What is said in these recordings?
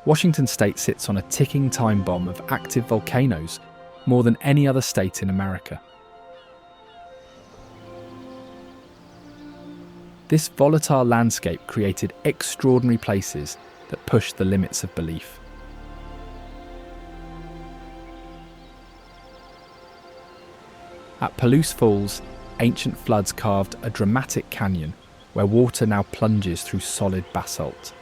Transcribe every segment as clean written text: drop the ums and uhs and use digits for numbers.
Washington state sits on a ticking time bomb of active volcanoes, more than any other state in America. This volatile landscape created extraordinary places that pushed the limits of belief. At Palouse Falls, ancient floods carved a dramatic canyon where water now plunges through solid basalt.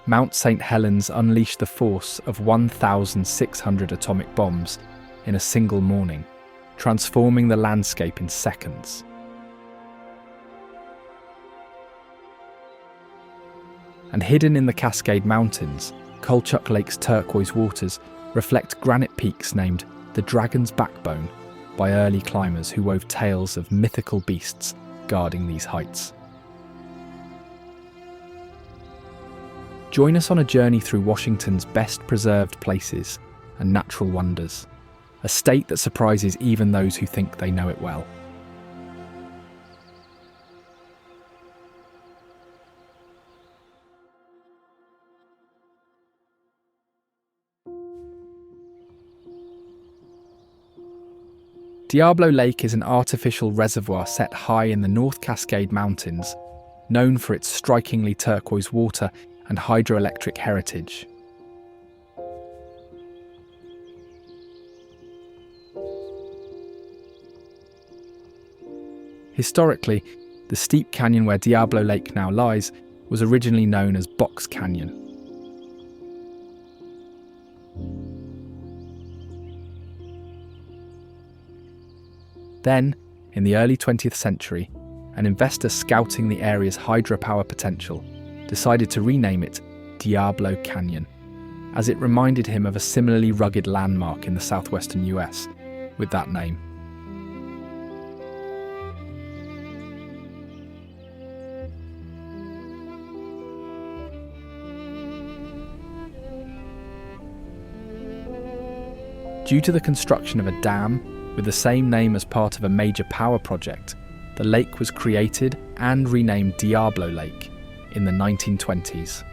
Mount St. Helens unleashed the force of 1,600 atomic bombs in a single morning, transforming the landscape in seconds. And hidden in the Cascade Mountains, Kolchak Lake's turquoise waters reflect granite peaks named the Dragon's Backbone by early climbers who wove tales of mythical beasts guarding these heights. Join us on a journey through Washington's best preserved places and natural wonders, a state that surprises even those who think they know it well. Diablo Lake is an artificial reservoir set high in the North Cascade Mountains, known for its strikingly turquoise water and hydroelectric heritage. Historically, the steep canyon where Diablo Lake now lies was originally known as Box Canyon. Then, in the early 20th century, an investor scouting the area's hydropower potential decided to rename it Diablo Canyon, as it reminded him of a similarly rugged landmark in the southwestern US with that name. Due to the construction of a dam with the same name as part of a major power project, the lake was created and renamed Diablo Lake in the 1920s.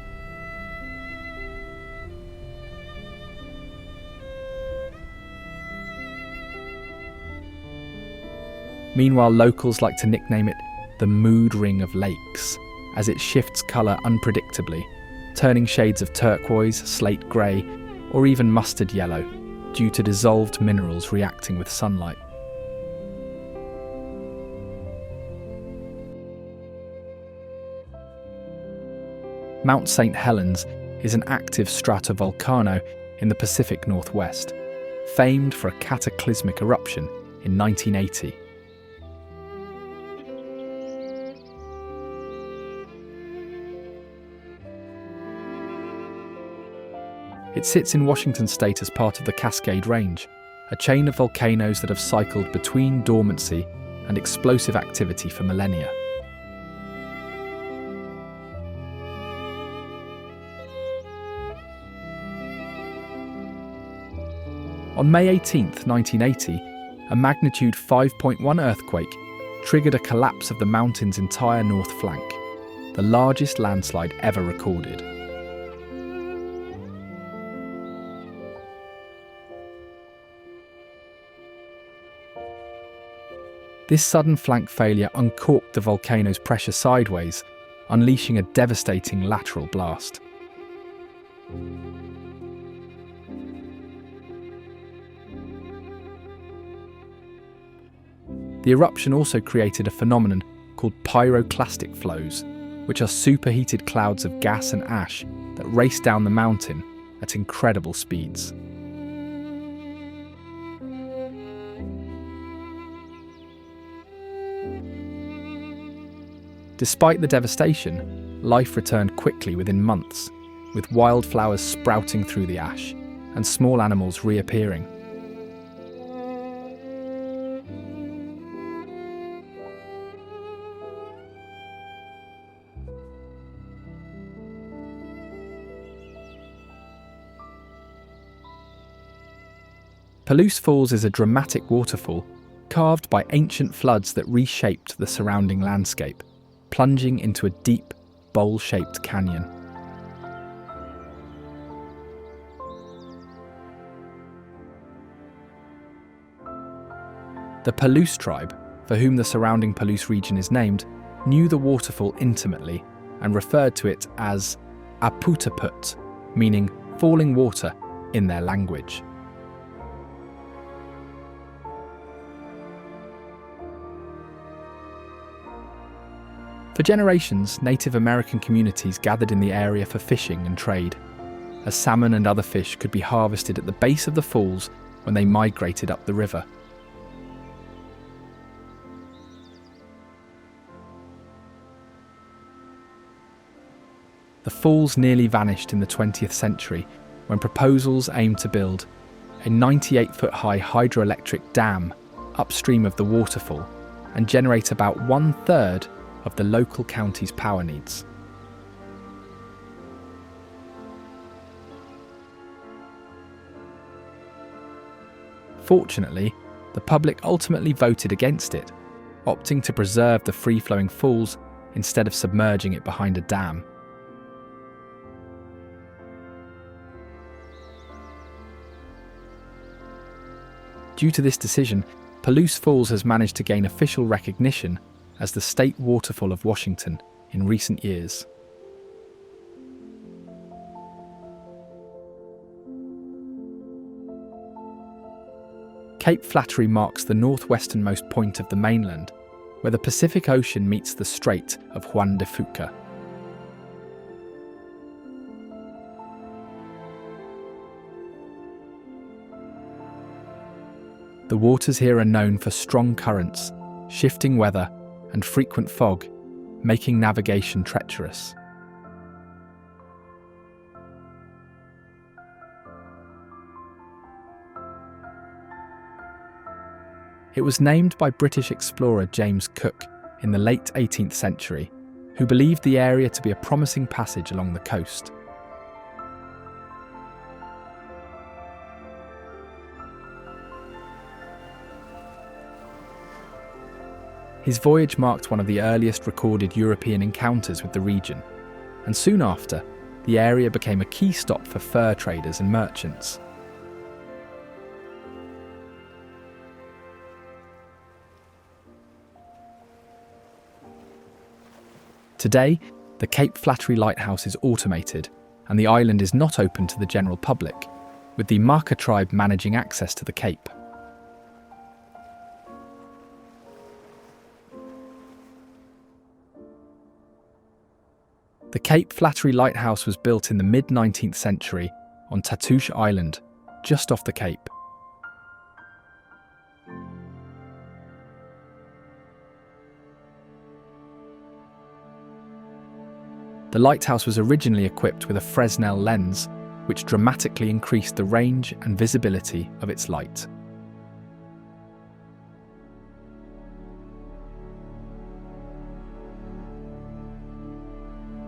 Meanwhile, locals like to nickname it the mood ring of lakes, as it shifts colour unpredictably, turning shades of turquoise, slate grey, or even mustard yellow due to dissolved minerals reacting with sunlight. Mount St. Helens is an active stratovolcano in the Pacific Northwest, famed for a cataclysmic eruption in 1980. It sits in Washington state as part of the Cascade Range, a chain of volcanoes that have cycled between dormancy and explosive activity for millennia. On May 18, 1980, a magnitude 5.1 earthquake triggered a collapse of the mountain's entire north flank, the largest landslide ever recorded. This sudden flank failure uncorked the volcano's pressure sideways, unleashing a devastating lateral blast. The eruption also created a phenomenon called pyroclastic flows, which are superheated clouds of gas and ash that race down the mountain at incredible speeds. Despite the devastation, life returned quickly within months, with wildflowers sprouting through the ash and small animals reappearing. Palouse Falls is a dramatic waterfall carved by ancient floods that reshaped the surrounding landscape, plunging into a deep, bowl-shaped canyon. The Palouse tribe, for whom the surrounding Palouse region is named, knew the waterfall intimately and referred to it as Aputaput, meaning falling water in their language. For generations, Native American communities gathered in the area for fishing and trade, as salmon and other fish could be harvested at the base of the falls when they migrated up the river. The falls nearly vanished in the 20th century when proposals aimed to build a 98-foot-high hydroelectric dam upstream of the waterfall and generate about 1/3 of the local county's power needs. Fortunately, the public ultimately voted against it, opting to preserve the free-flowing falls instead of submerging it behind a dam. Due to this decision, Palouse Falls has managed to gain official recognition as the state waterfall of Washington in recent years. Cape Flattery marks the northwesternmost point of the mainland, where the Pacific Ocean meets the Strait of Juan de Fuca. The waters here are known for strong currents, shifting weather, and frequent fog, making navigation treacherous. It was named by British explorer James Cook in the late 18th century, who believed the area to be a promising passage along the coast. His voyage marked one of the earliest recorded European encounters with the region, and soon after, the area became a key stop for fur traders and merchants. Today, the Cape Flattery Lighthouse is automated, and the island is not open to the general public, with the Marca tribe managing access to the cape. The Cape Flattery Lighthouse was built in the mid-19th century on Tatoosh Island, just off the Cape. The lighthouse was originally equipped with a Fresnel lens, which dramatically increased the range and visibility of its light.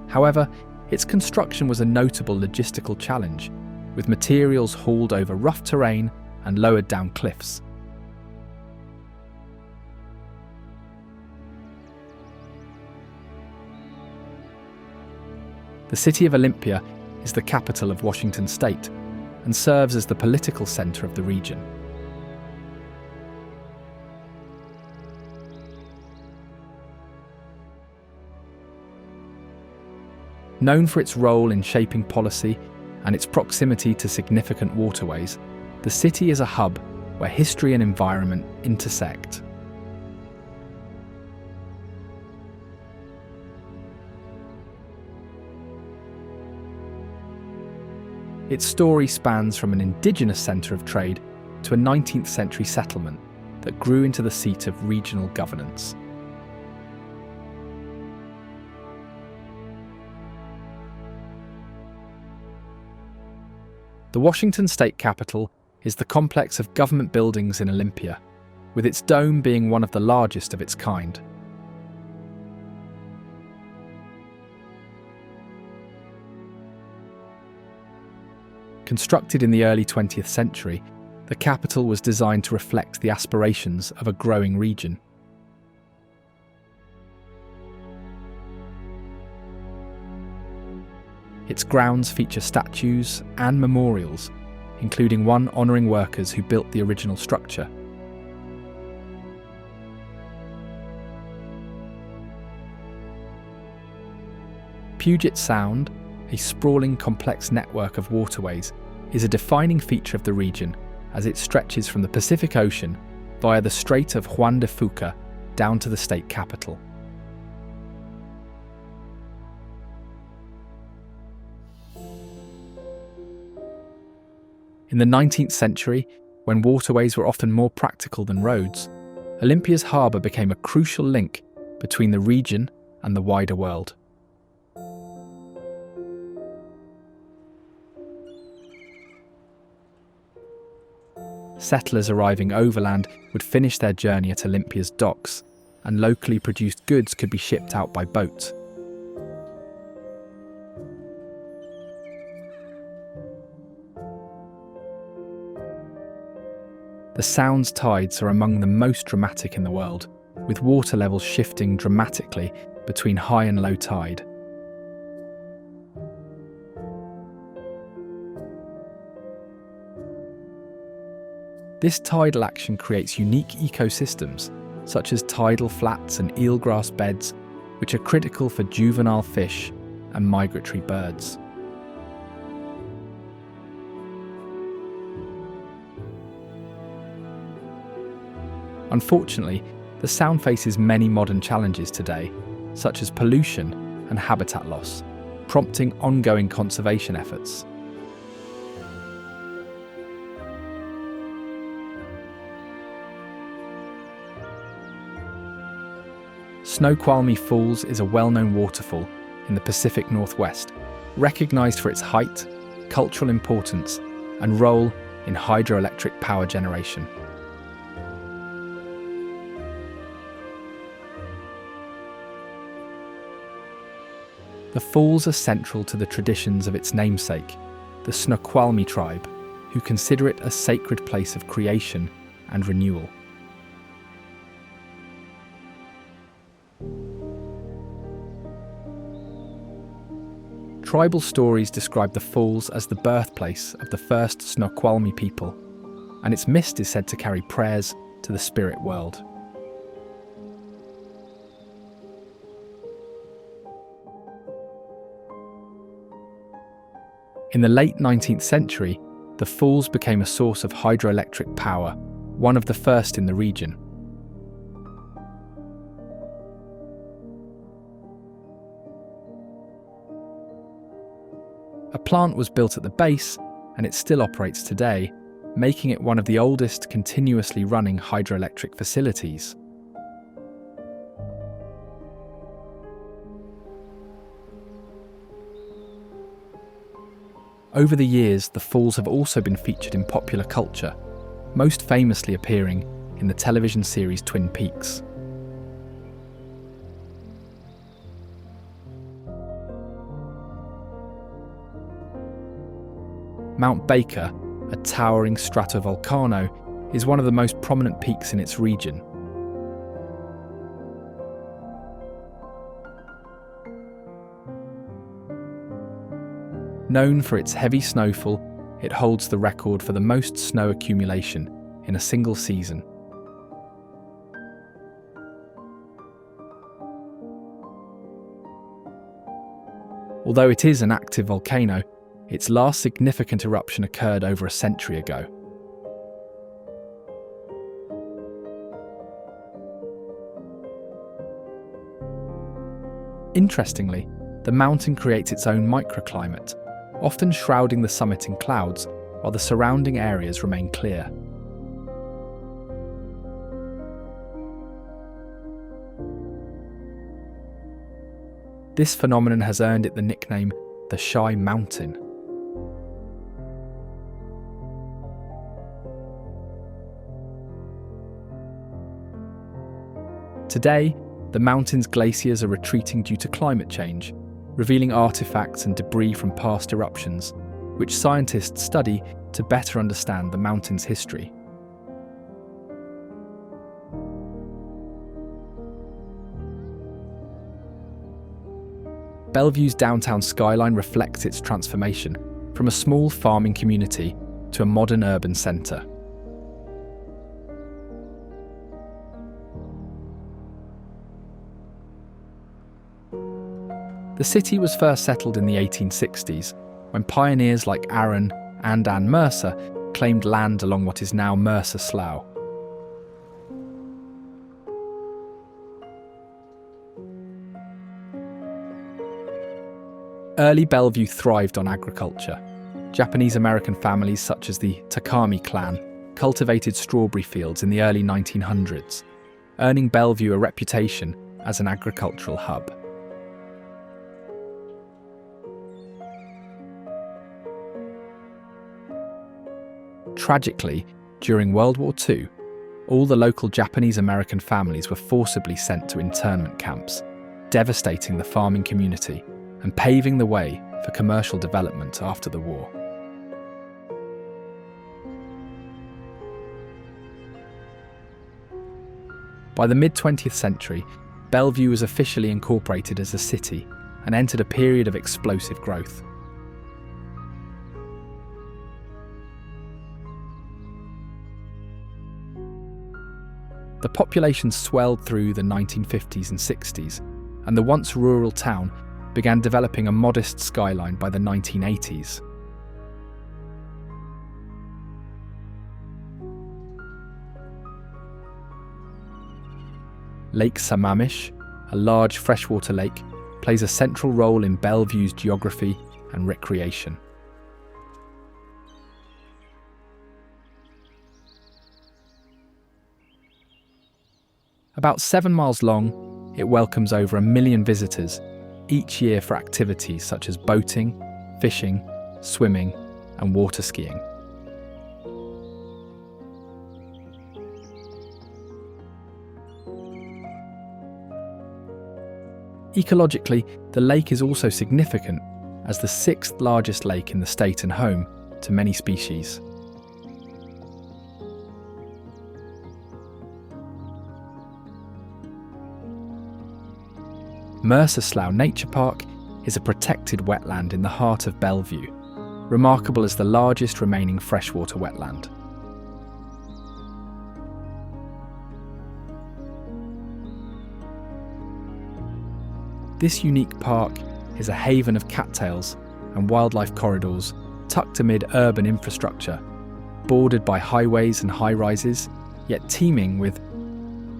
However, its construction was a notable logistical challenge, with materials hauled over rough terrain and lowered down cliffs. The city of Olympia is the capital of Washington state and serves as the political center of the region. Known for its role in shaping policy and its proximity to significant waterways, the city is a hub where history and environment intersect. Its story spans from an indigenous centre of trade to a 19th century settlement that grew into the seat of regional governance. The Washington state capitol is the complex of government buildings in Olympia, with its dome being one of the largest of its kind. Constructed in the early 20th century, the capitol was designed to reflect the aspirations of a growing region. Its grounds feature statues and memorials, including one honouring workers who built the original structure. Puget Sound, a sprawling, complex network of waterways, is a defining feature of the region as it stretches from the Pacific Ocean via the Strait of Juan de Fuca down to the state capital. In the 19th century, when waterways were often more practical than roads, Olympia's harbour became a crucial link between the region and the wider world. Settlers arriving overland would finish their journey at Olympia's docks, and locally produced goods could be shipped out by boat. The Sound's tides are among the most dramatic in the world, with water levels shifting dramatically between high and low tide. This tidal action creates unique ecosystems, such as tidal flats and eelgrass beds, which are critical for juvenile fish and migratory birds. Unfortunately, the Sound faces many modern challenges today, such as pollution and habitat loss, prompting ongoing conservation efforts. Snoqualmie Falls is a well-known waterfall in the Pacific Northwest, recognised for its height, cultural importance, and role in hydroelectric power generation. The falls are central to the traditions of its namesake, the Snoqualmie tribe, who consider it a sacred place of creation and renewal. Tribal stories describe the falls as the birthplace of the first Snoqualmie people, and its mist is said to carry prayers to the spirit world. In the late 19th century, the falls became a source of hydroelectric power, one of the first in the region. A plant was built at the base, and it still operates today, making it one of the oldest continuously running hydroelectric facilities. Over the years, the falls have also been featured in popular culture, most famously appearing in the television series Twin Peaks. Mount Baker, a towering stratovolcano, is one of the most prominent peaks in its region. Known for its heavy snowfall, it holds the record for the most snow accumulation in a single season. Although it is an active volcano, its last significant eruption occurred over a century ago. Interestingly, the mountain creates its own microclimate, often shrouding the summit in clouds while the surrounding areas remain clear. This phenomenon has earned it the nickname the Shy Mountain. Today, the mountain's glaciers are retreating due to climate change, revealing artifacts and debris from past eruptions, which scientists study to better understand the mountain's history. Bellevue's downtown skyline reflects its transformation from a small farming community to a modern urban centre. The city was first settled in the 1860s, when pioneers like Aaron and Ann Mercer claimed land along what is now Mercer Slough. Early Bellevue thrived on agriculture. Japanese-American families such as the Takami clan cultivated strawberry fields in the early 1900s, earning Bellevue a reputation as an agricultural hub. Tragically, during World War II, all the local Japanese-American families were forcibly sent to internment camps, devastating the farming community and paving the way for commercial development after the war. By the mid-20th century, Bellevue was officially incorporated as a city and entered a period of explosive growth. The population swelled through the 1950s and 60s, and the once rural town began developing a modest skyline by the 1980s. Lake Sammamish, a large freshwater lake, plays a central role in Bellevue's geography and recreation. About 7 miles long, it welcomes over 1 million visitors each year for activities such as boating, fishing, swimming, and water skiing. Ecologically, the lake is also significant as the 6th largest lake in the state and home to many species. Mercer Slough Nature Park is a protected wetland in the heart of Bellevue, remarkable as the largest remaining freshwater wetland. This unique park is a haven of cattails and wildlife corridors tucked amid urban infrastructure, bordered by highways and high-rises, yet teeming with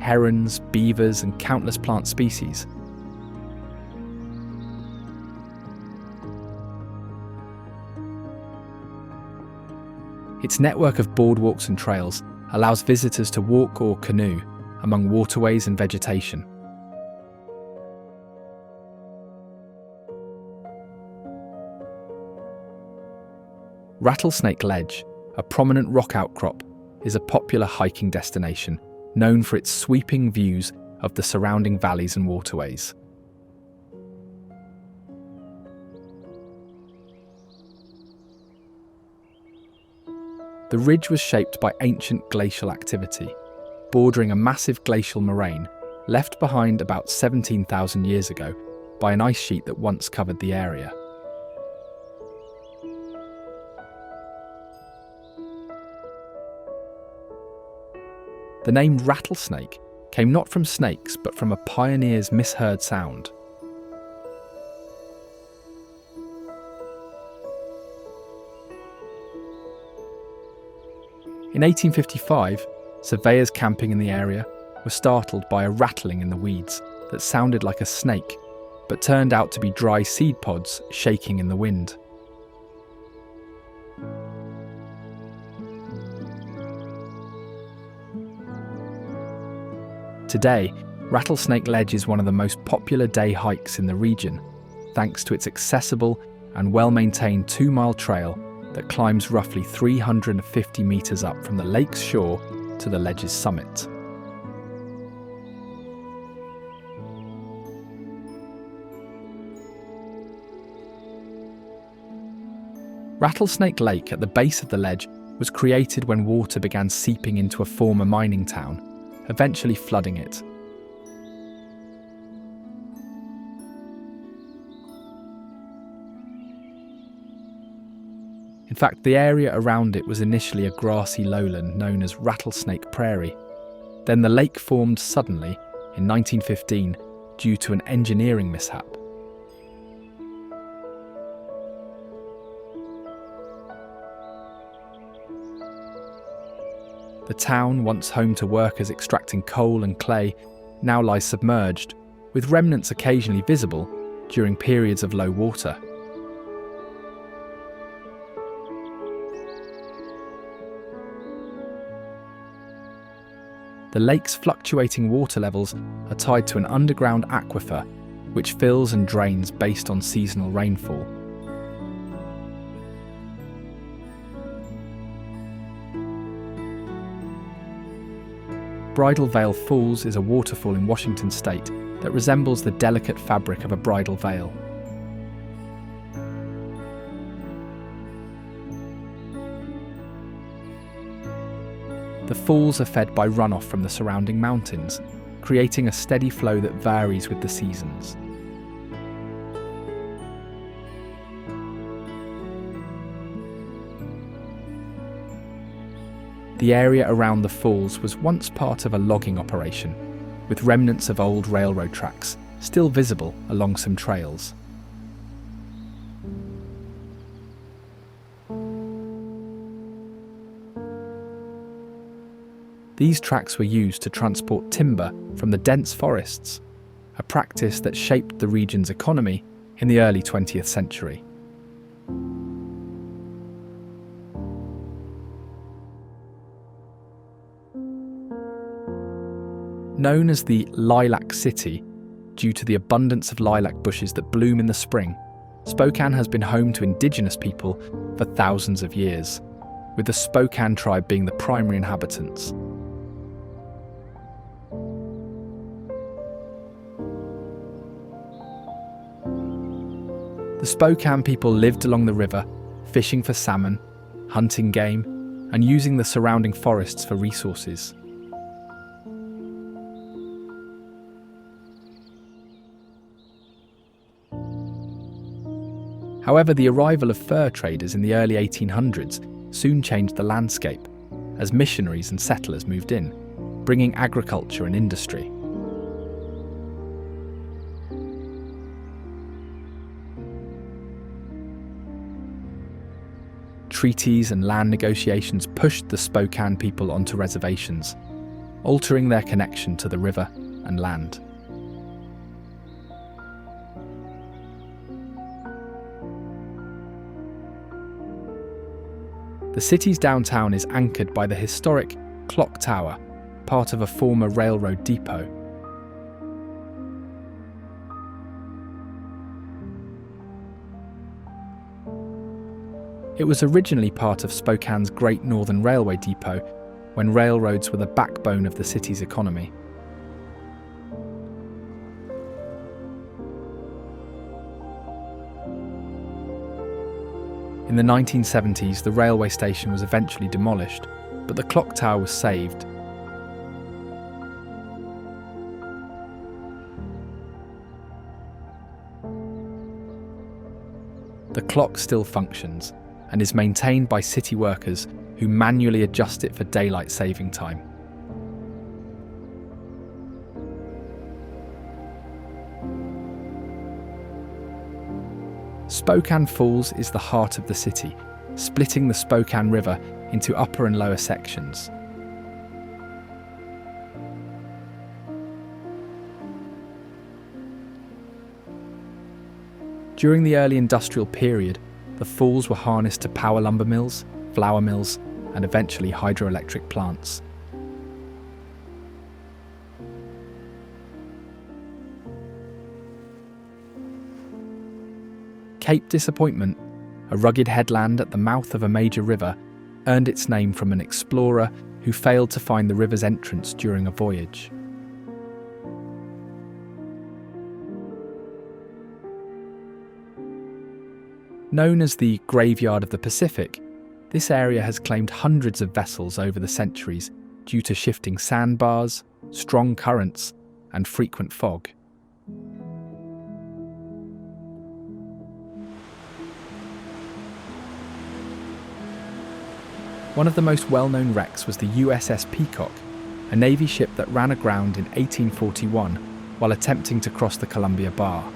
herons, beavers, and countless plant species. Its network of boardwalks and trails allows visitors to walk or canoe among waterways and vegetation. Rattlesnake Ledge, a prominent rock outcrop, is a popular hiking destination known for its sweeping views of the surrounding valleys and waterways. The ridge was shaped by ancient glacial activity, bordering a massive glacial moraine left behind about 17,000 years ago by an ice sheet that once covered the area. The name rattlesnake came not from snakes but from a pioneer's misheard sound. In 1855, surveyors camping in the area were startled by a rattling in the weeds that sounded like a snake, but turned out to be dry seed pods shaking in the wind. Today, Rattlesnake Ledge is one of the most popular day hikes in the region, thanks to its accessible and well-maintained 2-mile trail that climbs roughly 350 metres up from the lake's shore to the ledge's summit. Rattlesnake Lake at the base of the ledge was created when water began seeping into a former mining town, eventually flooding it. In fact, the area around it was initially a grassy lowland known as Rattlesnake Prairie. Then the lake formed suddenly in 1915 due to an engineering mishap. The town, once home to workers extracting coal and clay, now lies submerged, with remnants occasionally visible during periods of low water. The lake's fluctuating water levels are tied to an underground aquifer, which fills and drains based on seasonal rainfall. Bridal Veil Falls is a waterfall in Washington state that resembles the delicate fabric of a bridal veil. The falls are fed by runoff from the surrounding mountains, creating a steady flow that varies with the seasons. The area around the falls was once part of a logging operation, with remnants of old railroad tracks still visible along some trails. These tracks were used to transport timber from the dense forests, a practice that shaped the region's economy in the early 20th century. Known as the Lilac City, due to the abundance of lilac bushes that bloom in the spring, Spokane has been home to indigenous people for thousands of years, with the Spokane tribe being the primary inhabitants. The Spokane people lived along the river, fishing for salmon, hunting game, and using the surrounding forests for resources. However, the arrival of fur traders in the early 1800s soon changed the landscape, as missionaries and settlers moved in, bringing agriculture and industry. Treaties and land negotiations pushed the Spokane people onto reservations, altering their connection to the river and land. The city's downtown is anchored by the historic Clock Tower, part of a former railroad depot. It was originally part of Spokane's Great Northern Railway Depot, when railroads were the backbone of the city's economy. In the 1970s, the railway station was eventually demolished, but the clock tower was saved. The clock still functions and is maintained by city workers who manually adjust it for daylight saving time. Spokane Falls is the heart of the city, splitting the Spokane River into upper and lower sections. During the early industrial period, the falls were harnessed to power lumber mills, flour mills, and eventually hydroelectric plants. Cape Disappointment, a rugged headland at the mouth of a major river, earned its name from an explorer who failed to find the river's entrance during a voyage. Known as the Graveyard of the Pacific, this area has claimed hundreds of vessels over the centuries due to shifting sandbars, strong currents, and frequent fog. One of the most well-known wrecks was the USS Peacock, a Navy ship that ran aground in 1841 while attempting to cross the Columbia Bar.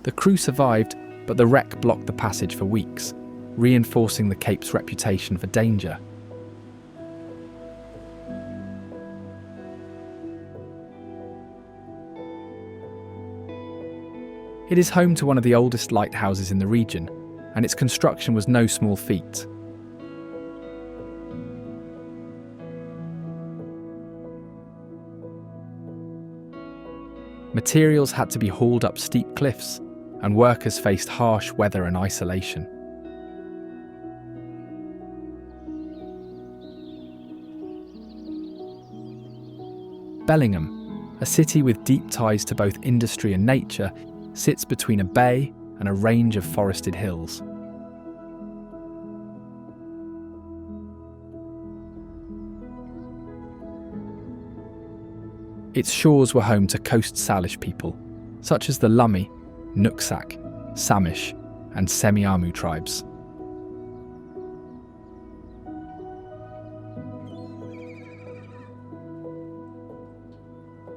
The crew survived, but the wreck blocked the passage for weeks, reinforcing the Cape's reputation for danger. It is home to one of the oldest lighthouses in the region, and its construction was no small feat. Materials had to be hauled up steep cliffs, and workers faced harsh weather and isolation. Bellingham, a city with deep ties to both industry and nature, sits between a bay and a range of forested hills. Its shores were home to Coast Salish people, such as the Lummi, Nooksack, Samish, and Semiahmoo tribes.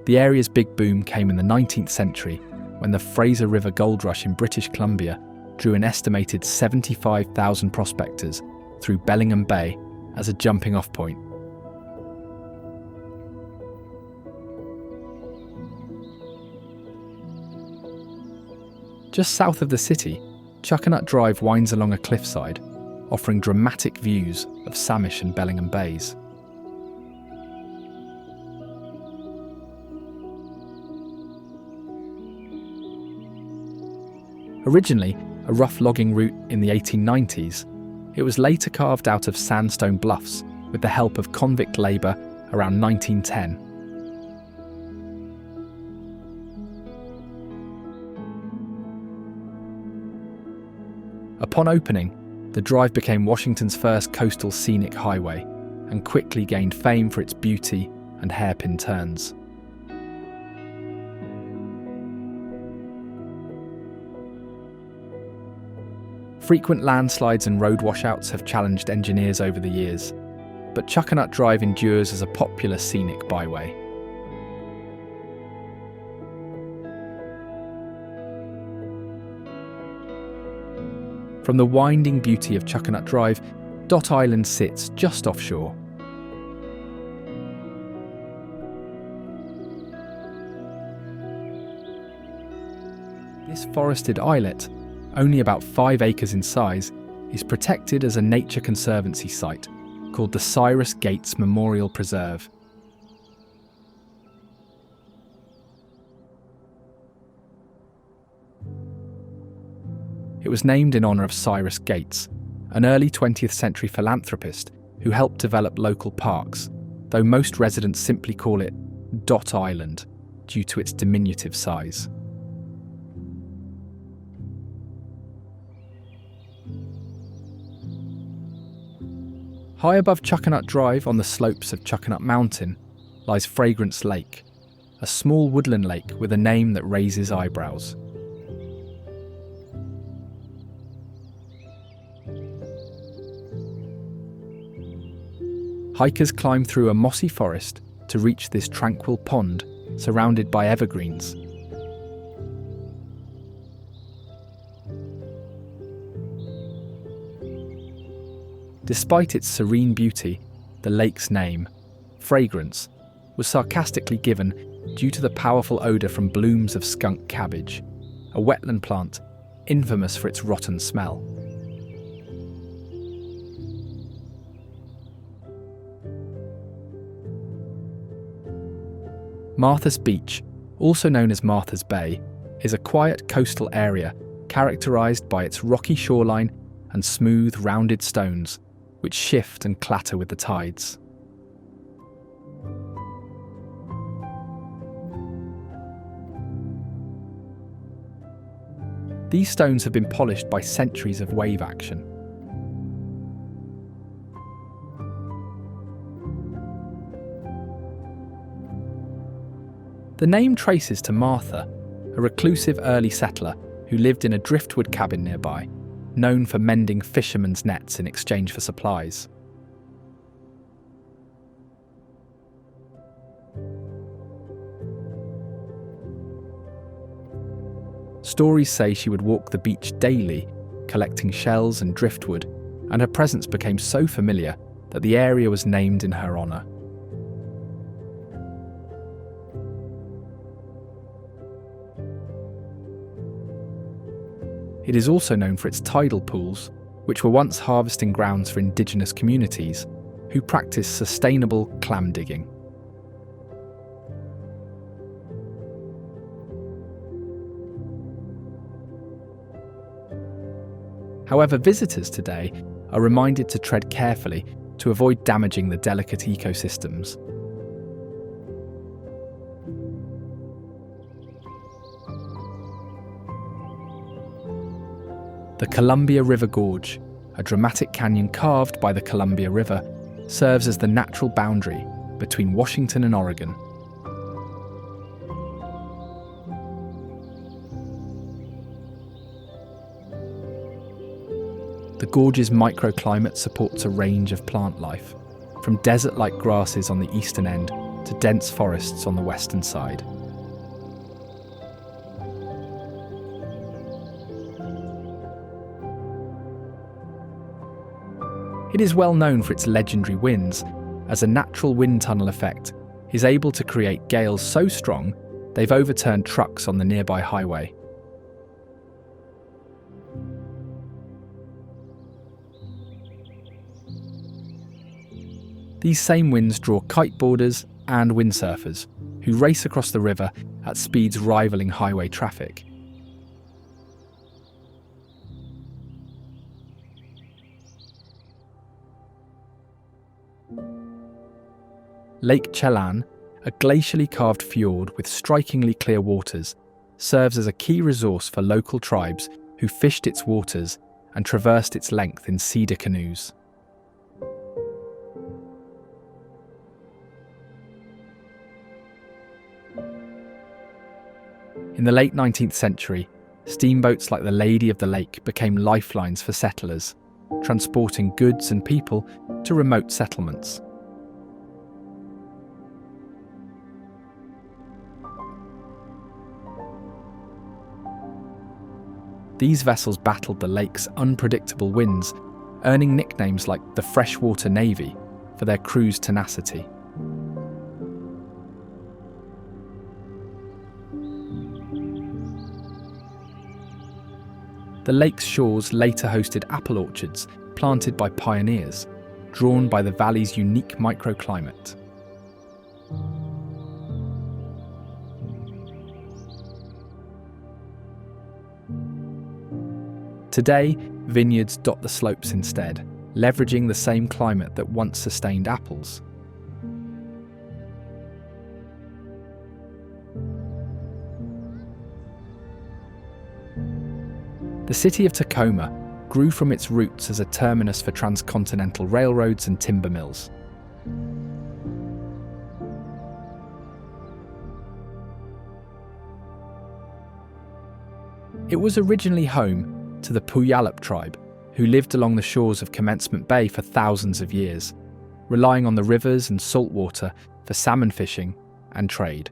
The area's big boom came in the 19th century when the Fraser River gold rush in British Columbia drew an estimated 75,000 prospectors through Bellingham Bay as a jumping-off point. Just south of the city, Chuckanut Drive winds along a cliffside, offering dramatic views of Samish and Bellingham Bays. Originally a rough logging route in the 1890s, it was later carved out of sandstone bluffs with the help of convict labour around 1910. Upon opening, the drive became Washington's first coastal scenic highway and quickly gained fame for its beauty and hairpin turns. Frequent landslides and road washouts have challenged engineers over the years, but Chuckanut Drive endures as a popular scenic byway. From the winding beauty of Chuckanut Drive, Dot Island sits just offshore. This forested islet, only about 5 acres in size, is protected as a nature conservancy site called the Cyrus Gates Memorial Preserve. It was named in honour of Cyrus Gates, an early 20th century philanthropist who helped develop local parks, though most residents simply call it Dot Island due to its diminutive size. High above Chuckanut Drive on the slopes of Chuckanut Mountain lies Fragrance Lake, a small woodland lake with a name that raises eyebrows. Hikers climb through a mossy forest to reach this tranquil pond surrounded by evergreens. Despite its serene beauty, the lake's name, Fragrance, was sarcastically given due to the powerful odour from blooms of skunk cabbage, a wetland plant infamous for its rotten smell. Martha's Beach, also known as Martha's Bay, is a quiet coastal area characterised by its rocky shoreline and smooth, rounded stones, which shift and clatter with the tides. These stones have been polished by centuries of wave action. The name traces to Martha, a reclusive early settler who lived in a driftwood cabin nearby, known for mending fishermen's nets in exchange for supplies. Stories say she would walk the beach daily, collecting shells and driftwood, and her presence became so familiar that the area was named in her honour. It is also known for its tidal pools, which were once harvesting grounds for indigenous communities who practiced sustainable clam digging. However, visitors today are reminded to tread carefully to avoid damaging the delicate ecosystems. The Columbia River Gorge, a dramatic canyon carved by the Columbia River, serves as the natural boundary between Washington and Oregon. The gorge's microclimate supports a range of plant life, from desert-like grasses on the eastern end to dense forests on the western side. It is well known for its legendary winds, as a natural wind tunnel effect is able to create gales so strong they've overturned trucks on the nearby highway. These same winds draw kiteboarders and windsurfers, who race across the river at speeds rivaling highway traffic. Lake Chelan, a glacially carved fjord with strikingly clear waters, serves as a key resource for local tribes who fished its waters and traversed its length in cedar canoes. In the late 19th century, steamboats like the Lady of the Lake became lifelines for settlers, transporting goods and people to remote settlements. These vessels battled the lake's unpredictable winds, earning nicknames like the Freshwater Navy for their crew's tenacity. The lake's shores later hosted apple orchards planted by pioneers, drawn by the valley's unique microclimate. Today, vineyards dot the slopes instead, leveraging the same climate that once sustained apples. The city of Tacoma grew from its roots as a terminus for transcontinental railroads and timber mills. It was originally home to the Puyallup tribe, who lived along the shores of Commencement Bay for thousands of years, relying on the rivers and salt water for salmon fishing and trade.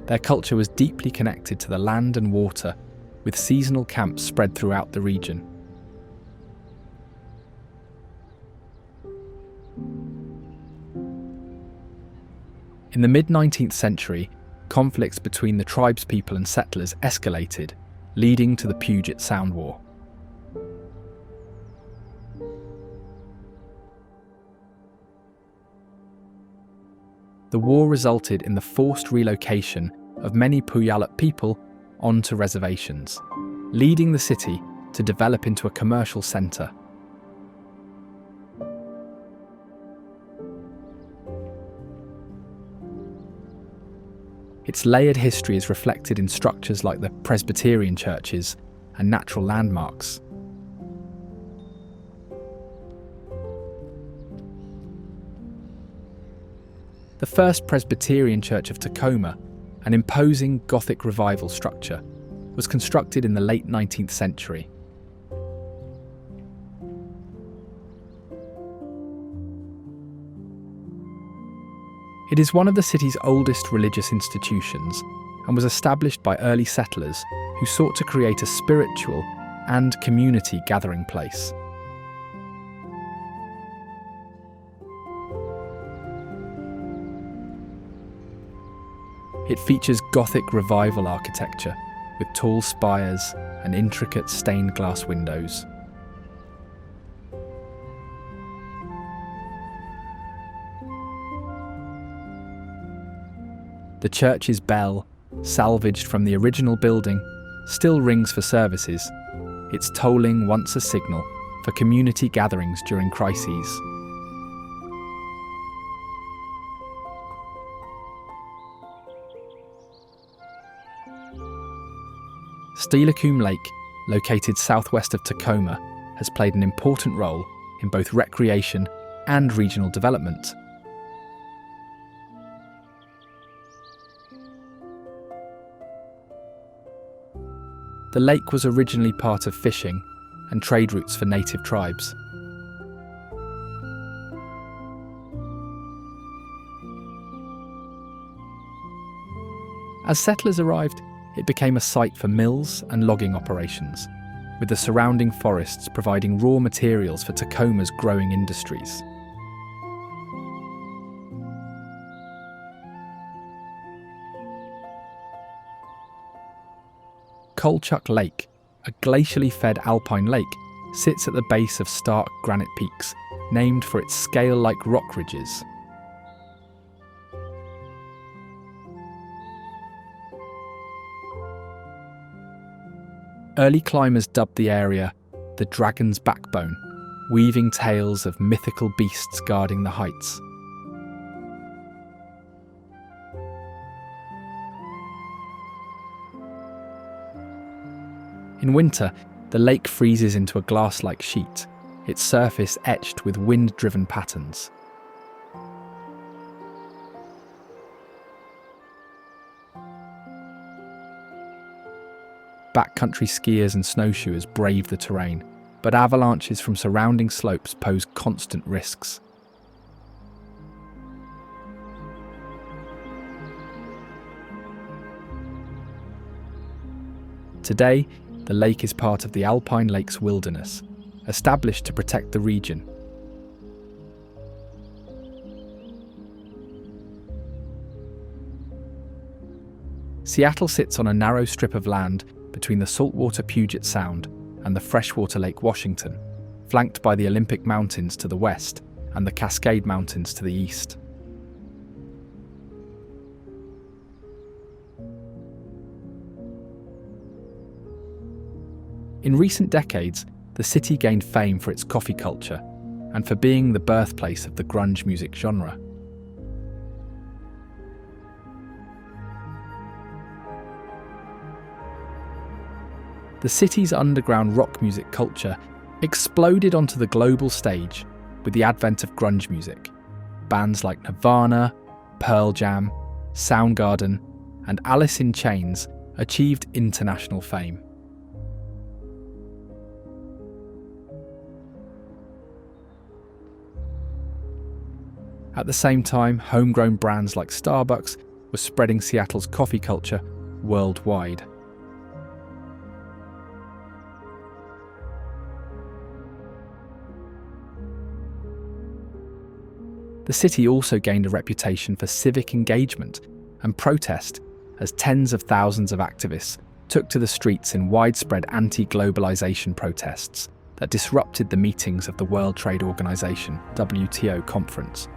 Their culture was deeply connected to the land and water, with seasonal camps spread throughout the region. In the mid-19th century, conflicts between the tribespeople and settlers escalated, leading to the Puget Sound War. The war resulted in the forced relocation of many Puyallup people onto reservations, leading the city to develop into a commercial centre. Its layered history is reflected in structures like the Presbyterian churches and natural landmarks. The First Presbyterian Church of Tacoma, an imposing Gothic revival structure, was constructed in the late 19th century. It is one of the city's oldest religious institutions and was established by early settlers who sought to create a spiritual and community gathering place. It features Gothic revival architecture with tall spires and intricate stained glass windows. The church's bell, salvaged from the original building, still rings for services, its tolling once a signal for community gatherings during crises. Steilacoom Lake, located southwest of Tacoma, has played an important role in both recreation and regional development. The lake was originally part of fishing and trade routes for native tribes. As settlers arrived, it became a site for mills and logging operations, with the surrounding forests providing raw materials for Tacoma's growing industries. Kolchak Lake, a glacially fed alpine lake, sits at the base of stark granite peaks, named for its scale-like rock ridges. Early climbers dubbed the area the Dragon's Backbone, weaving tales of mythical beasts guarding the heights. In winter, the lake freezes into a glass-like sheet, its surface etched with wind-driven patterns. Backcountry skiers and snowshoers brave the terrain, but avalanches from surrounding slopes pose constant risks. Today, the lake is part of the Alpine Lakes Wilderness, established to protect the region. Seattle sits on a narrow strip of land between the saltwater Puget Sound and the freshwater Lake Washington, flanked by the Olympic Mountains to the west and the Cascade Mountains to the east. In recent decades, the city gained fame for its coffee culture and for being the birthplace of the grunge music genre. The city's underground rock music culture exploded onto the global stage with the advent of grunge music. Bands like Nirvana, Pearl Jam, Soundgarden, and Alice in Chains achieved international fame. At the same time, homegrown brands like Starbucks were spreading Seattle's coffee culture worldwide. The city also gained a reputation for civic engagement and protest as tens of thousands of activists took to the streets in widespread anti-globalization protests that disrupted the meetings of the World Trade Organization (WTO) conference.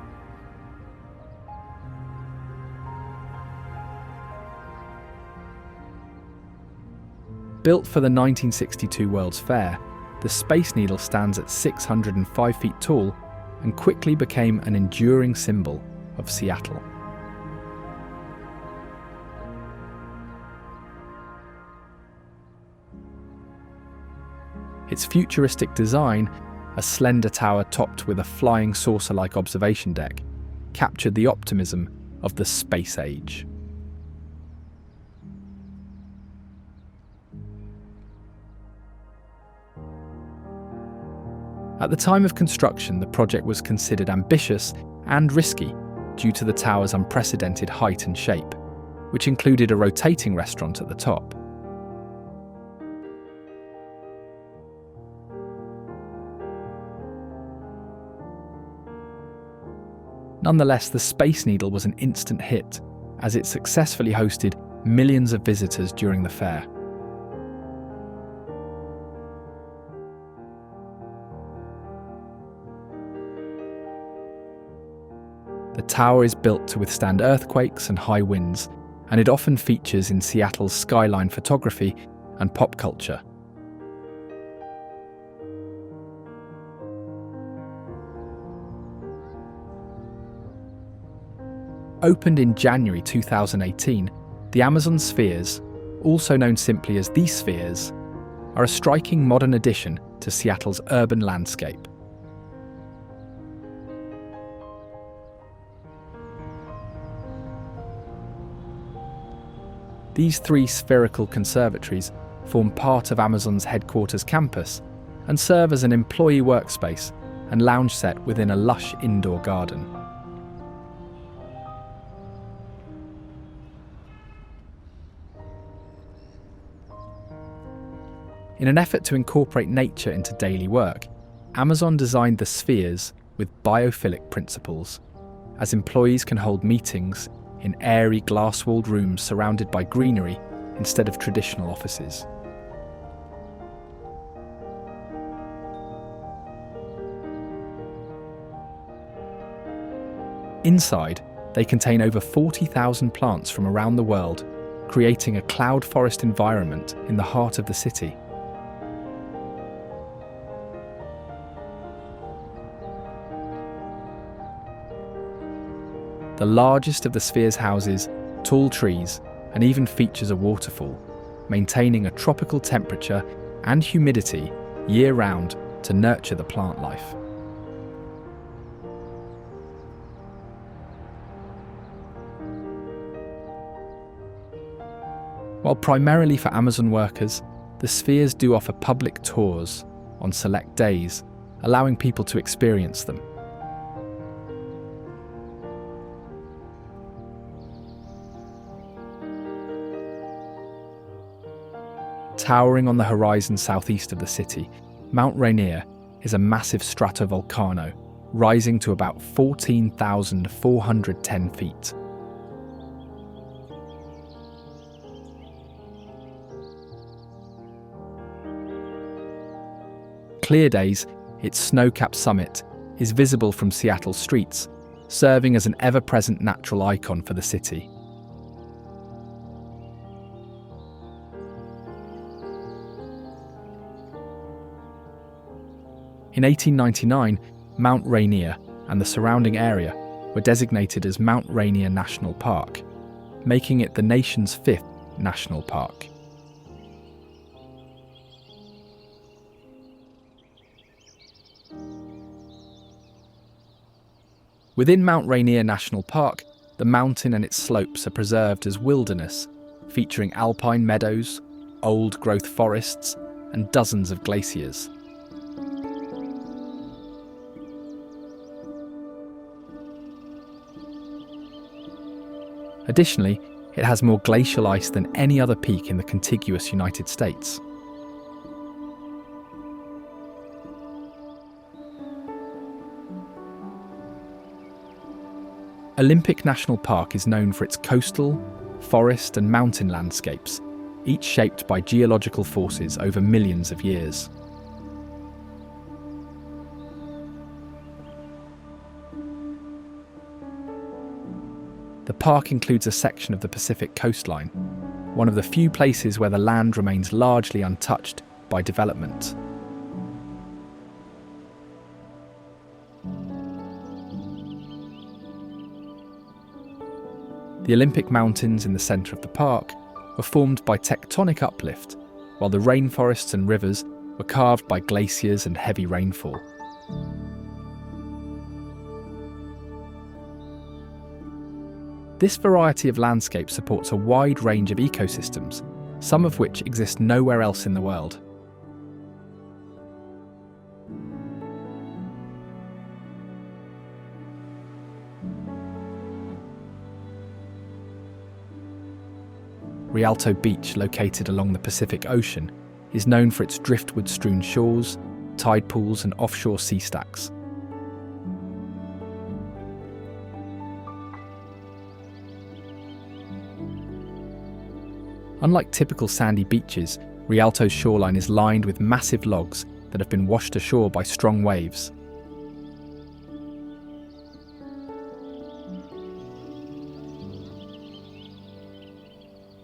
Built for the 1962 World's Fair, the Space Needle stands at 605 feet tall and quickly became an enduring symbol of Seattle. Its futuristic design, a slender tower topped with a flying saucer-like observation deck, captured the optimism of the space age. At the time of construction, the project was considered ambitious and risky due to the tower's unprecedented height and shape, which included a rotating restaurant at the top. Nonetheless, the Space Needle was an instant hit, as it successfully hosted millions of visitors during the fair. The tower is built to withstand earthquakes and high winds, and it often features in Seattle's skyline photography and pop culture. Opened in January 2018, the Amazon Spheres, also known simply as the Spheres, are a striking modern addition to Seattle's urban landscape. These 3 spherical conservatories form part of Amazon's headquarters campus and serve as an employee workspace and lounge set within a lush indoor garden. In an effort to incorporate nature into daily work, Amazon designed the spheres with biophilic principles, as employees can hold meetings in airy glass-walled rooms surrounded by greenery instead of traditional offices. Inside, they contain over 40,000 plants from around the world, creating a cloud forest environment in the heart of the city. The largest of the sphere's houses tall trees and even features a waterfall, maintaining a tropical temperature and humidity year-round to nurture the plant life. While primarily for Amazon workers, the spheres do offer public tours on select days, allowing people to experience them. Towering on the horizon southeast of the city, Mount Rainier is a massive stratovolcano, rising to about 14,410 feet. Clear days, its snow-capped summit is visible from Seattle streets, serving as an ever-present natural icon for the city. In 1899, Mount Rainier and the surrounding area were designated as Mount Rainier National Park, making it the nation's 5th national park. Within Mount Rainier National Park, the mountain and its slopes are preserved as wilderness, featuring alpine meadows, old-growth forests, and dozens of glaciers. Additionally, it has more glacial ice than any other peak in the contiguous United States. Olympic National Park is known for its coastal, forest and mountain landscapes, each shaped by geological forces over millions of years. The park includes a section of the Pacific coastline, one of the few places where the land remains largely untouched by development. The Olympic Mountains in the centre of the park were formed by tectonic uplift, while the rainforests and rivers were carved by glaciers and heavy rainfall. This variety of landscape supports a wide range of ecosystems, some of which exist nowhere else in the world. Rialto Beach, located along the Pacific Ocean, is known for its driftwood-strewn shores, tide pools and offshore sea stacks. Unlike typical sandy beaches, Rialto's shoreline is lined with massive logs that have been washed ashore by strong waves.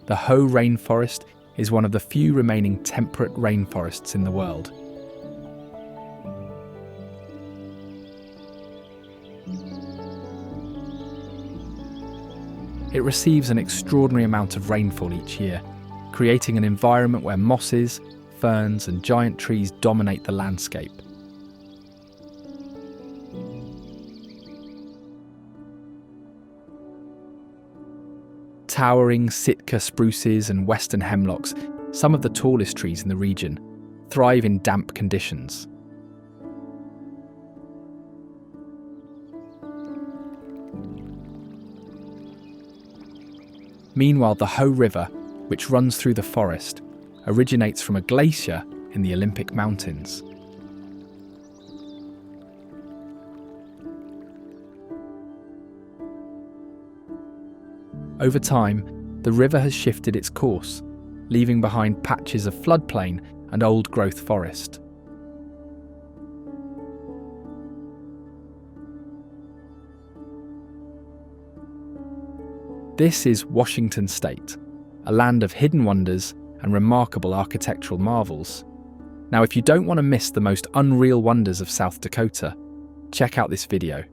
The Hoh rainforest is one of the few remaining temperate rainforests in the world. It receives an extraordinary amount of rainfall each year, creating an environment where mosses, ferns and giant trees dominate the landscape. Towering Sitka spruces and western hemlocks, some of the tallest trees in the region, thrive in damp conditions. Meanwhile, the Hoh River, which runs through the forest, originates from a glacier in the Olympic Mountains. Over time, the river has shifted its course, leaving behind patches of floodplain and old-growth forest. This is Washington State, a land of hidden wonders and remarkable architectural marvels. Now, if you don't want to miss the most unreal wonders of South Dakota, check out this video.